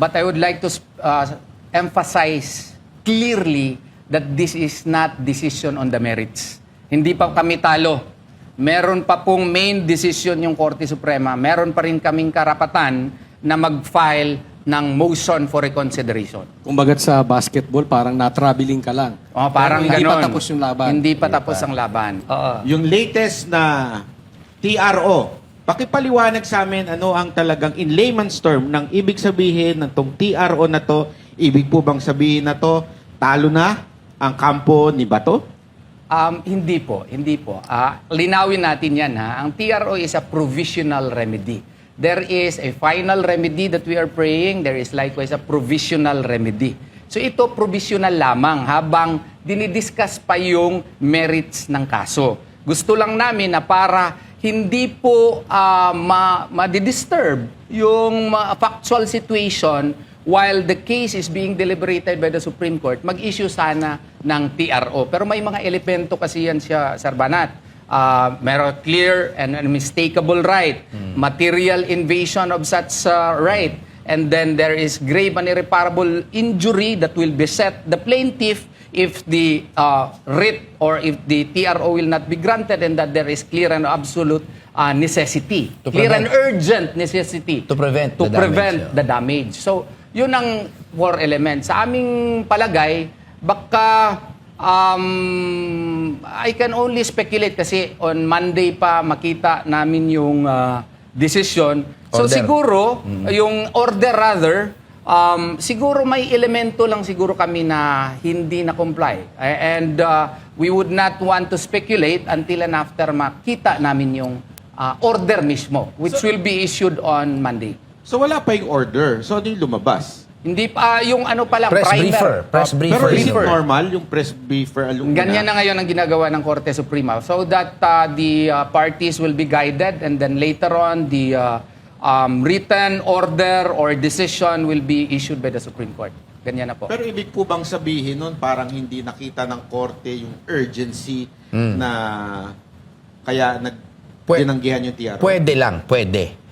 But I would like to emphasize clearly that this is not decision on the merits. Hindi pa kami talo. Meron pa pong main decision yung Korte Suprema. Meron pa rin kaming karapatan na mag-file ng motion for reconsideration. Kumbaga sa basketball, parang na-traveling ka lang. Parang hindi ganon. pa tapos yung laban. Hindi pa tapos ang laban. Yung latest na TRO, pakipaliwanag sa amin ano ang talagang in layman's term ng ibig sabihin ng tong TRO na to. Ibig po bang sabihin na to, talo na ang kampo ni Bato? Hindi po. Linawin natin yan ha. Ang TRO is a provisional remedy. There is a final remedy that we are praying. There is likewise a provisional remedy. So ito provisional lamang habang dinidiscuss pa yung merits ng kaso. Gusto lang namin na para hindi po ma-disturb yung factual situation while the case is being deliberated by the Supreme Court, mag-issue sana ng TRO. Pero may mga elemento kasi yan siya, Sir Banat. Meron clear and unmistakable right, material invasion of such right, and then there is grave and irreparable injury that will beset the plaintiff if the writ or if the TRO will not be granted, and that there is clear and absolute necessity, clear and urgent necessity to prevent the damage. So, yun ang four elements. Sa aming palagay, baka I can only speculate kasi on Monday pa makita namin yung decision. So Order. siguro, yung order rather, siguro may elemento lang siguro kami na hindi na-comply. And we would not want to speculate until and after makita namin yung order mismo, which will be issued on Monday. So wala pa yung order. So ano yung lumabas? Hindi pa, yung ano pa lang, Press primer. briefer. Press briefer. Pero is it briefer. normal yung press briefer? Ganyan na ngayon ang ginagawa ng Korte Suprema. So that the parties will be guided, and then later on the written order or decision will be issued by the Supreme Court. Ganyan na po. Pero ibig po bang sabihin nun parang hindi nakita ng korte yung urgency na kaya tinanggihan yung TRO? Pwede lang, pwede.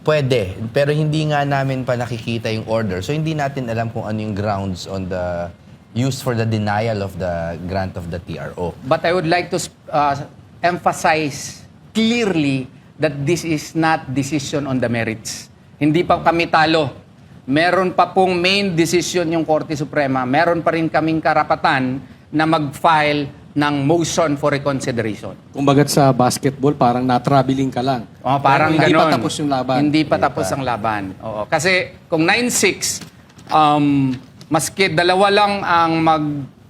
Pwede. Pero hindi nga namin pa nakikita yung order. So hindi natin alam kung ano yung grounds on the use for the denial of the grant of the TRO. But I would like to emphasize clearly that this is not decision on the merits. Hindi pa kami talo. Meron pa pong main decision yung Korte Suprema. Meron pa rin kaming karapatan na mag-file ng motion for reconsideration. Kumbaga sa basketball, parang na-traveling ka lang. Parang hindi ganon. pa tapos yung laban. Hindi pa tapos ang laban. Oo. Kasi kung 9-6, maski dalawa lang ang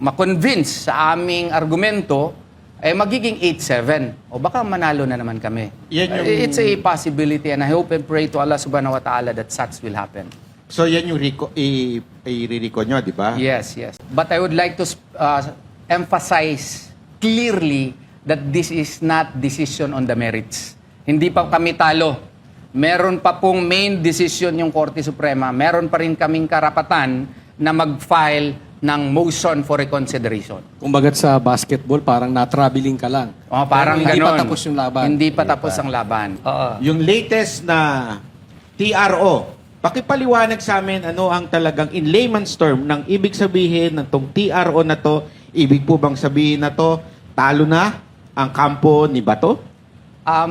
ma-convince sa aming argumento, magiging 8-7. O baka manalo na naman kami. Yan yung- It's a possibility, and I hope and pray to Allah subhanahu wa ta'ala that such will happen. So yan yung i-reco nyo, di ba? Yes. But I would like to emphasize clearly that this is not decision on the merits. Hindi pa kami talo. Meron pa pong main decision yung Korte Suprema. Meron pa rin kaming karapatan na mag-file ng motion for reconsideration. Kumbaga sa basketball, parang na-traveling ka lang. Parang hindi pa ganon. tapos yung laban. Hindi pa tapos ang laban. Yung latest na TRO, pakipaliwanag sa amin ano ang talagang in layman's term ng ibig sabihin ng tong TRO na to. Ibig po bang sabihin na to, talo na ang kampo ni Bato?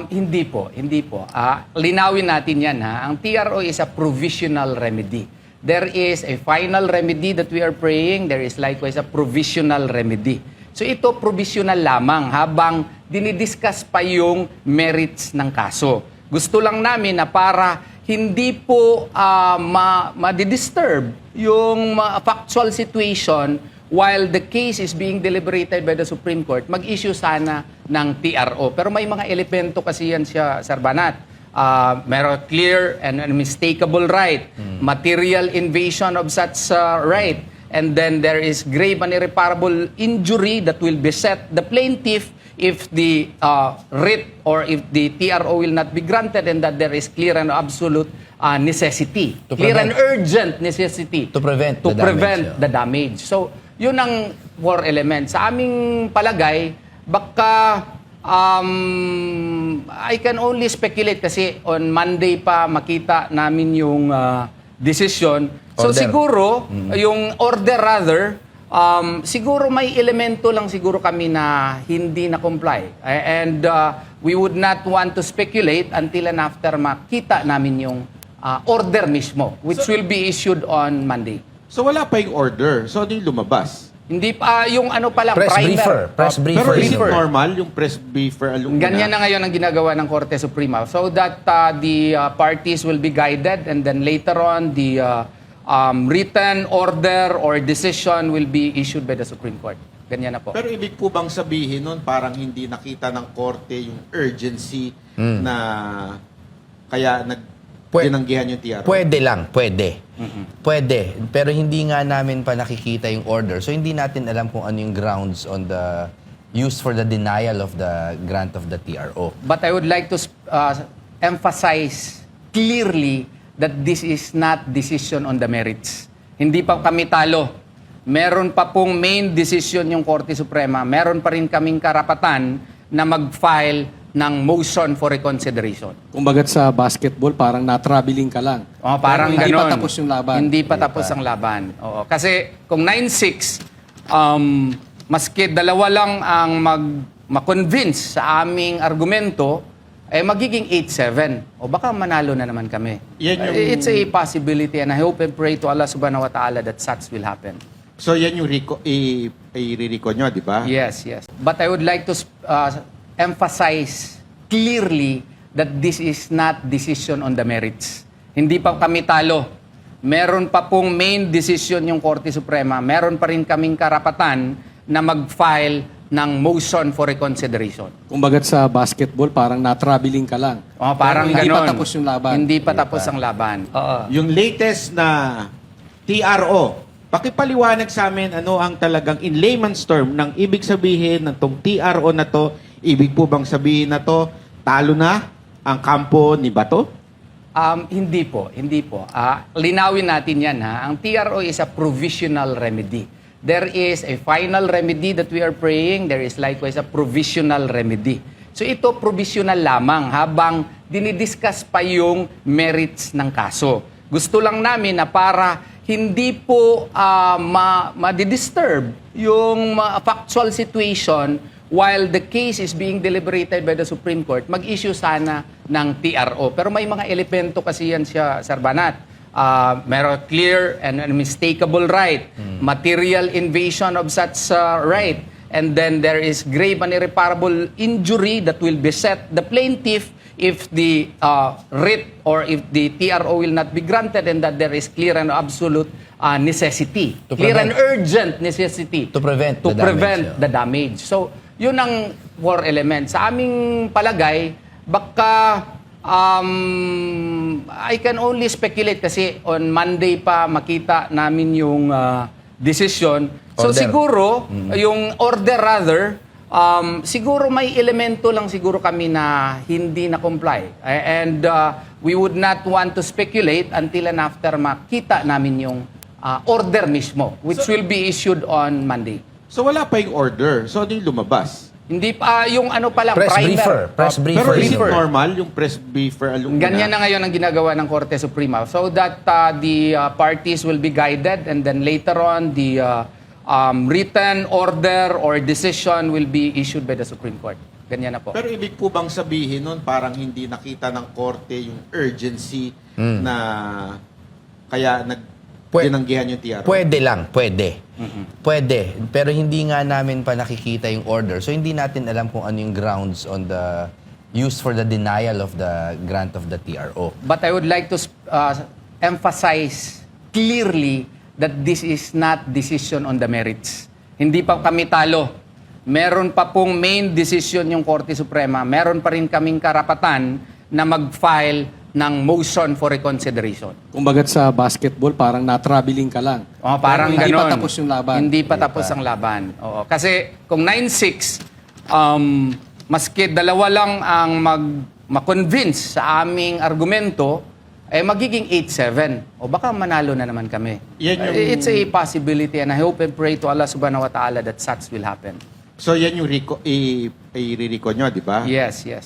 Hindi po. Linawin natin yan ha. Ang TRO is a provisional remedy. There is a final remedy that we are praying. There is likewise a provisional remedy. So ito provisional lamang habang dinidiscuss pa yung merits ng kaso. Gusto lang namin na para hindi po ma-disturb yung factual situation while the case is being deliberated by the Supreme Court, mag-issue sana ng TRO. Pero may mga elemento kasi yan siya, Sir Banat. Meron clear and unmistakable right, material invasion of such right, and then there is grave and irreparable injury that will beset the plaintiff if the writ or if the TRO will not be granted, and that there is clear and absolute necessity, clear and urgent necessity To prevent the damage. So, yun ang four elements. Sa aming palagay, baka I can only speculate kasi on Monday pa makita namin yung decision. So Order. siguro, yung order rather, siguro may elemento lang siguro kami na hindi na-comply. And we would not want to speculate until and after makita namin yung order mismo, which will be issued on Monday. So wala pa yung order. So ano yung lumabas? Hindi pa, yung ano pa lang, Press primer. briefer. Press briefer. Pero is it briefer. normal yung press briefer? Ganyan na ngayon ang ginagawa ng Korte Suprema. So that the parties will be guided and then later on the written order or decision will be issued by the Supreme Court. Ganyan na po. Pero ibig po bang sabihin nun parang hindi nakita ng korte yung urgency na kaya tinanggihan yung TRO? Pwede lang, pwede. Pwede. Pero hindi nga namin pa nakikita yung order. So hindi natin alam kung ano yung grounds on the used for the denial of the grant of the TRO. But I would like to emphasize clearly that this is not decision on the merits. Hindi pa kami talo. Meron pa pong main decision yung Korte Suprema. Meron pa rin kaming karapatan na mag-file ng motion for reconsideration. Kumbaga sa basketball, parang na-traveling ka lang. Parang Hindi pa ganon. tapos yung laban. Hindi pa tapos ang laban. Oo. Kasi kung 9-6, maski dalawa lang ang ma-convince sa aming argumento, magiging 8-7. O baka manalo na naman kami. Yan yung- It's a possibility and I hope and pray to Allah subhanahu wa ta'ala that such will happen. So yan yung i-reco nyo, di ba? Yes, yes. But I would like to emphasize clearly that this is not decision on the merits. Hindi pa kami talo. Meron pa pong main decision yung Korte Suprema. Meron pa rin kaming karapatan na mag-file ng motion for reconsideration. Kumbaga sa basketball, parang na-traveling ka lang. Parang Hindi ganon. pa tapos yung laban. Hindi pa tapos ang laban. Oo. Yung latest na TRO, pakipaliwanag sa amin ano ang talagang in layman's term ng ibig sabihin ng tong TRO na to. Ibig po bang sabihin na to, talo na ang kampo ni Bato? Hindi po. Linawin natin yan ha. Ang TRO is a provisional remedy. There is a final remedy that we are praying. There is likewise a provisional remedy. So ito provisional lamang habang dinidiscuss pa yung merits ng kaso. Gusto lang namin na para hindi po ma-disturb yung factual situation while the case is being deliberated by the Supreme Court, mag-issue sana ng TRO. Pero may mga elemento kasi yan siya, Sir Banat. Meron clear and unmistakable right, material invasion of such right, and then there is grave and irreparable injury that will beset the plaintiff if the writ or if the TRO will not be granted and that there is clear and absolute necessity. To Clear and prevent- urgent necessity. To prevent to the damage, prevent yeah. the damage. So, yun ang four elements. Sa aming palagay, baka I can only speculate kasi on Monday pa makita namin yung decision. So Order. siguro, yung order rather, siguro may elemento lang siguro kami na hindi na-comply. And we would not want to speculate until and after makita namin yung order mismo, which will be issued on Monday. So wala pa yung order. So ano yung lumabas? Hindi pa, yung ano pa lang, Press primer. briefer. Press briefer. Pero is it briefer. normal yung press briefer? Ganyan na ngayon ang ginagawa ng Korte Suprema. So that the parties will be guided and then later on the written order or decision will be issued by the Supreme Court. Ganyan na po. Pero ibig po bang sabihin nun parang hindi nakita ng korte yung urgency na kaya tinanggihan yung TRO? Pwede lang, pwede. Pwede. Pero hindi nga namin pa nakikita yung order. So hindi natin alam kung ano yung grounds on the used for the denial of the grant of the TRO. But I would like to emphasize clearly that this is not decision on the merits. Hindi pa kami talo. Meron pa pong main decision yung Korte Suprema. Meron pa rin kaming karapatan na mag-file ng motion for reconsideration. Kumbaga sa basketball, parang na-traveling ka lang. Parang Hindi ganon. pa tapos yung laban. Hindi pa tapos ang laban. Oo. Kasi kung 9-6, maski dalawa lang ang ma-convince sa aming argumento, magiging 8-7. O baka manalo na naman kami. Yan yung- It's a possibility and I hope and pray to Allah subhanahu wa ta'ala that such will happen. So yan yung i-reco nyo, di ba? Yes, yes.